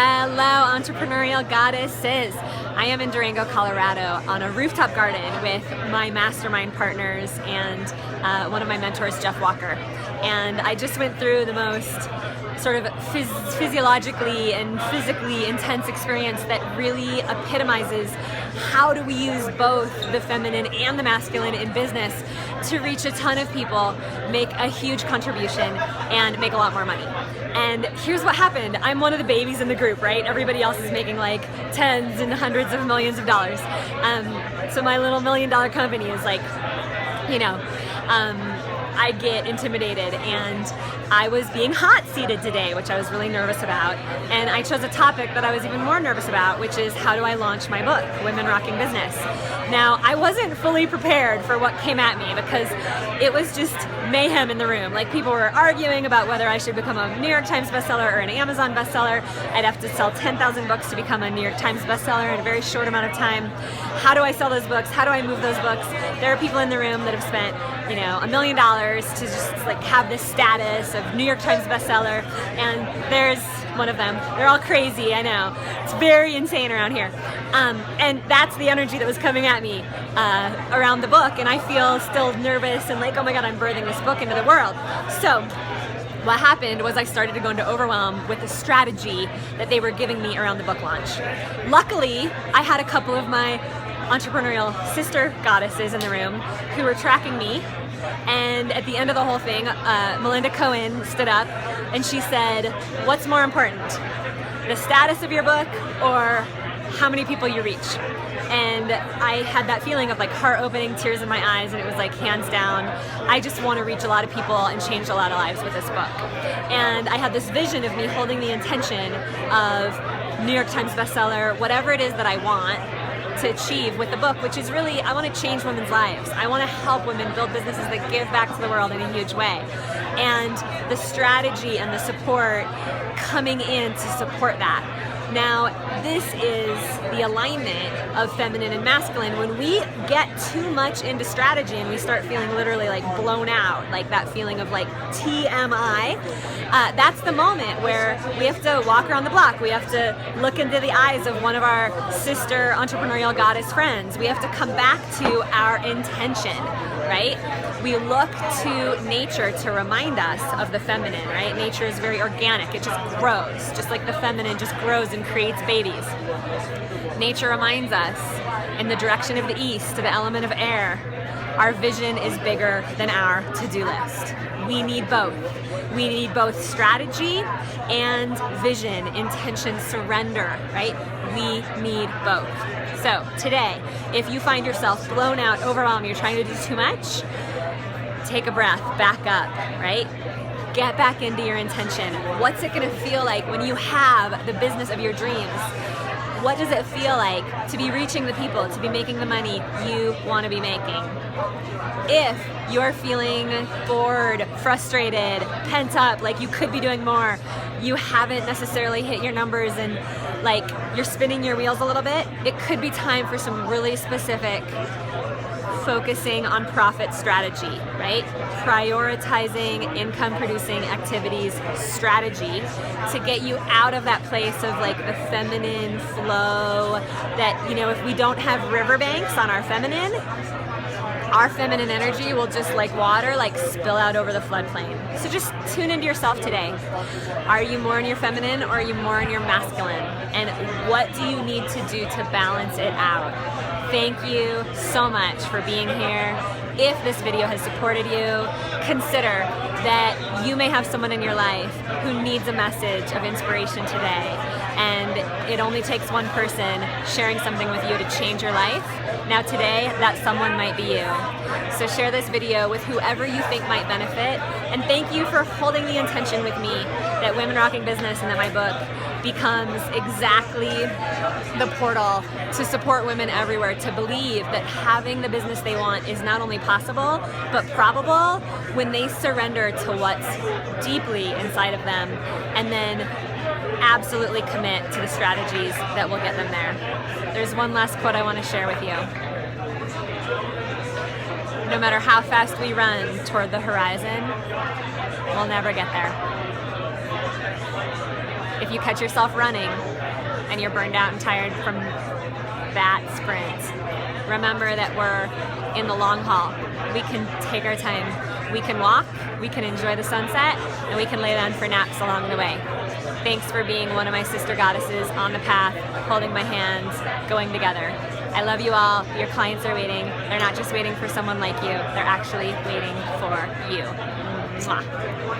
Hello, entrepreneurial goddesses. I am in Durango, Colorado on a rooftop garden with my mastermind partners and one of my mentors, Jeff Walker. And I just went through the most sort of physiologically and physically intense experience that really epitomizes how do we use both the feminine and the masculine in business to reach a ton of people, make a huge contribution, and make a lot more money. And here's what happened. I'm one of the babies in the group, right? Everybody else is making like tens and hundreds of millions of dollars. So my little $1 million company is like, I get intimidated, and I was being hot seated today, which I was really nervous about. And I chose a topic that I was even more nervous about, which is how do I launch my book, Women Rocking Business. Now, I wasn't fully prepared for what came at me because it was just mayhem in the room. Like, people were arguing about whether I should become a New York Times bestseller or an Amazon bestseller. I'd have to sell 10,000 books to become a New York Times bestseller in a very short amount of time. How do I sell those books? How do I move those books? There are people in the room that have spent, $1 million to just like have this status of New York Times bestseller, and there's one of them. They're all crazy, I know. It's very insane around here. And that's the energy that was coming at me around the book, and I feel still nervous and like, oh my God, I'm birthing this book into the world. So what happened was I started to go into overwhelm with the strategy that they were giving me around the book launch. Luckily, I had a couple of my entrepreneurial sister goddesses in the room who were tracking me. And at the end of the whole thing, Melinda Cohen stood up and she said, what's more important, the status of your book or how many people you reach? And I had that feeling of like heart-opening tears in my eyes, and it was like hands down, I just want to reach a lot of people and change a lot of lives with this book. And I had this vision of me holding the intention of New York Times bestseller, whatever it is that I want to achieve with the book, which is really, I want to change women's lives. I want to help women build businesses that give back to the world in a huge way. And the strategy and the support coming in to support that. Now, this is the alignment of feminine and masculine. When we get too much into strategy and we start feeling literally like blown out, like that feeling of like TMI, that's the moment where we have to walk around the block. We have to look into the eyes of one of our sister entrepreneurial goddess friends. We have to come back to our intention, right? We look to nature to remind us of the feminine, right? Nature is very organic. It just grows, just like the feminine just grows and creates babies. Nature reminds us in the direction of the east, to the element of air, our vision is bigger than our to-do list. We need both. We need both strategy and vision, intention, surrender, right? We need both. So today, if you find yourself blown out, overwhelmed, you're trying to do too much, take a breath, back up, right? Get back into your intention. What's it gonna feel like when you have the business of your dreams? What does it feel like to be reaching the people, to be making the money you want to be making? If you're feeling bored, frustrated, pent up, like you could be doing more, you haven't necessarily hit your numbers and like you're spinning your wheels a little bit, it could be time for some really specific focusing on profit strategy, right? Prioritizing income producing activities strategy to get you out of that place of like the feminine flow that, if we don't have riverbanks on our feminine energy will just like water, like spill out over the floodplain. So just tune into yourself today. Are you more in your feminine or are you more in your masculine? And what do you need to do to balance it out? Thank you so much for being here. If this video has supported you, consider that you may have someone in your life who needs a message of inspiration today. And it only takes one person sharing something with you to change your life. Now today, that someone might be you. So share this video with whoever you think might benefit. And thank you for holding the intention with me that Women Rocking Business and that my book becomes exactly the portal to support women everywhere to believe that having the business they want is not only possible, but probable when they surrender to what's deeply inside of them and then absolutely commit to the strategies that will get them there. There's one last quote I want to share with you. No matter how fast we run toward the horizon, we'll never get there. if you catch yourself running and you're burned out and tired from that sprint, remember that we're in the long haul. We can take our time. We can walk, we can enjoy the sunset, and we can lay down for naps along the way. Thanks for being one of my sister goddesses on the path, holding my hand, going together. I love you all. Your clients are waiting. They're not just waiting for someone like you. They're actually waiting for you. Mwah.